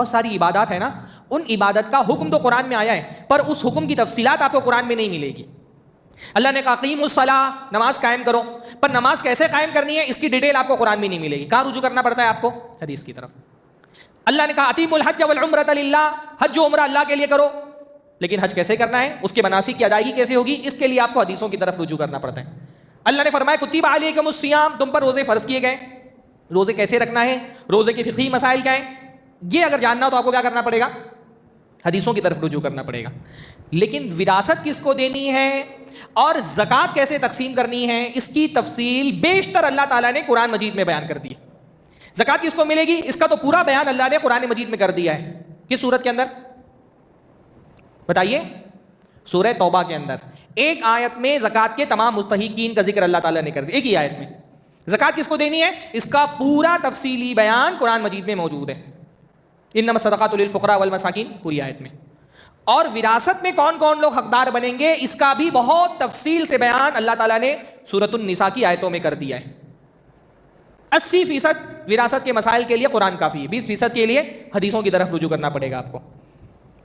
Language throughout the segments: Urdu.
بہت ساری عبادات ہے نا، ان عبادت کا حکم تو قرآن میں آیا ہے، پر اس حکم کی تفصیلات آپ کو قرآن میں نہیں ملے گی. اللہ نے کہا قیموا الصلاۃ، نماز قائم کرو، پر نماز کیسے قائم کرنی ہے اس کی ڈیٹیل آپ کو قرآن میں نہیں ملے گی. کہاں رجوع کرنا پڑتا ہے آپ کو؟ حدیث کی طرف. اللہ نے کہا اتیموا الحج والعمرۃ للہ، حج و عمرہ اللہ کے لیے کرو، لیکن حج کیسے کرنا ہے، اس کے مناسک کی ادائیگی کیسے ہوگی، اس کے لیے آپ کو حدیثوں کی طرف رجوع کرنا پڑتا ہے. اللہ نے فرمایا کتب علیکم الصیام، تم پر روزے فرض کیے گئے. روزے کیسے رکھنا ہے، روزے کے فقہی مسائل کیا ہیں، یہ اگر جاننا ہو تو آپ کو کیا کرنا پڑے گا؟ حدیثوں کی طرف رجوع کرنا پڑے گا. لیکن وراثت کس کو دینی ہے اور زکوٰۃ کیسے تقسیم کرنی ہے، اس کی تفصیل بیشتر اللہ تعالیٰ نے قرآن مجید میں بیان کر دی ہے. زکوٰۃ کس کو ملے گی، اس کا تو پورا بیان اللہ نے قرآن مجید میں کر دیا ہے. کس سورت کے اندر بتائیے؟ سورہ توبہ کے اندر ایک آیت میں زکوٰۃ کے تمام مستحقین کا ذکر اللہ تعالیٰ نے کر دیا. ایک ہی آیت میں زکوٰۃ کس کو دینی ہے، اس کا پورا تفصیلی بیان قرآن مجید میں موجود ہے. انما الصدقات للفقراء والمساکین، پوری آیت میں. اور وراثت میں کون کون لوگ حقدار بنیں گے اس کا بھی بہت تفصیل سے بیان اللہ تعالیٰ نے سورۃ النساء کی آیتوں میں کر دیا ہے. 80% وراثت کے مسائل کے لیے قرآن کافی ہے، 20% کے لیے حدیثوں کی طرف رجوع کرنا پڑے گا آپ کو.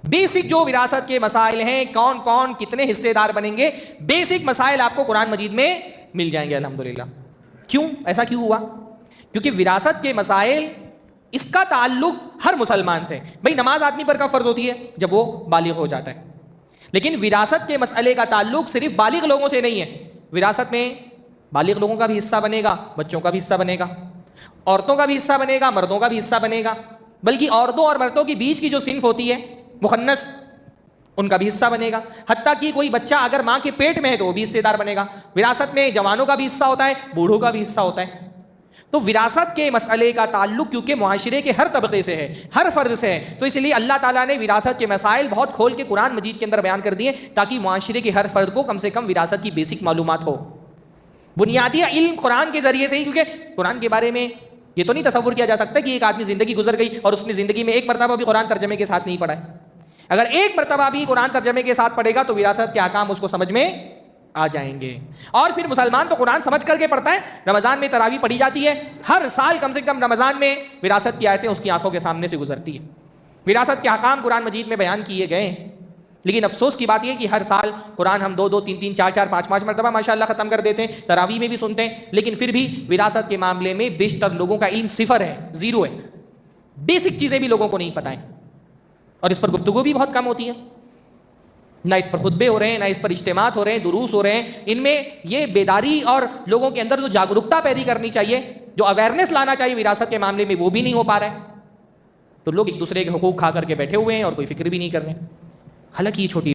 بیسک جو وراثت کے مسائل ہیں، کون کون کتنے حصے دار بنیں گے، بیسک مسائل آپ کو قرآن مجید میں مل جائیں گے الحمدللہ. کیوں ایسا کیوں ہوا؟ کیونکہ وراثت کے مسائل اس کا تعلق ہر مسلمان سے. بھئی نماز آدمی پر کب فرض ہوتی ہے؟ جب وہ بالغ ہو جاتا ہے. لیکن وراثت کے مسئلے کا تعلق صرف بالغ لوگوں سے نہیں ہے. وراثت میں بالغ لوگوں کا بھی حصہ بنے گا، بچوں کا بھی حصہ بنے گا، عورتوں کا بھی حصہ بنے گا، مردوں کا بھی حصہ بنے گا. بلکہ عورتوں اور مردوں کے بیچ کی جو صنف ہوتی ہے مخنث، ان کا بھی حصہ بنے گا. حتیٰ کہ کوئی بچہ اگر ماں کے پیٹ میں ہے تو وہ بھی حصے دار بنے گا. وراثت میں جوانوں کا بھی حصہ ہوتا ہے، بوڑھوں کا بھی حصہ ہوتا ہے. تو وراثت کے مسئلے کا تعلق کیونکہ معاشرے کے ہر طبقے سے ہے، ہر فرد سے ہے، تو اس لیے اللہ تعالیٰ نے وراثت کے مسائل بہت کھول کے قرآن مجید کے اندر بیان کر دیے تاکہ معاشرے کے ہر فرد کو کم سے کم وراثت کی بیسک معلومات ہو. بنیادی علم قرآن کے ذریعے سے ہی، کیونکہ قرآن کے بارے میں یہ تو نہیں تصور کیا جا سکتا کہ ایک آدمی زندگی گزر گئی اور اس نے زندگی میں ایک مرتبہ بھی قرآن ترجمے کے ساتھ نہیں پڑھا ہے. اگر ایک مرتبہ بھی قرآن ترجمے کے ساتھ پڑھے گا تو وراثت کے احکام اس کو سمجھ میں آ جائیں گے. اور پھر مسلمان تو قرآن سمجھ کر کے پڑھتا ہے. رمضان میں تراویح پڑھی جاتی ہے، ہر سال کم سے کم رمضان میں وراثت کی آیتیں اس کی آنکھوں کے سامنے سے گزرتی ہیں. وراثت کے احکام قرآن مجید میں بیان کیے گئے ہیں. لیکن افسوس کی بات یہ کہ ہر سال قرآن ہم 2 3 3 4 4 5 5 مرتبہ ماشاءاللہ ختم کر دیتے ہیں، تراویح میں بھی سنتے ہیں، لیکن پھر بھی وراثت کے معاملے میں بیشتر لوگوں کا علم صفر ہے، زیرو ہے. بیسک چیزیں بھی لوگوں کو نہیں پتہ ہیں اور اس پر گفتگو بھی بہت کم ہوتی ہے. نہ اس پر خطبے ہو رہے ہیں، نہ اس پر اجتماعات ہو رہے ہیں، دروس ہو رہے ہیں. ان میں یہ بیداری اور لوگوں کے اندر جو جاگرکتا پیدا کرنی چاہیے، جو اویئرنیس لانا چاہیے وراثت کے معاملے میں، وہ بھی نہیں ہو پا رہا ہے. تو لوگ ایک دوسرے کے حقوق کھا کر کے بیٹھے ہوئے ہیں اور کوئی فکر بھی نہیں کر رہے ہیں. حالانکہ یہ چھوٹی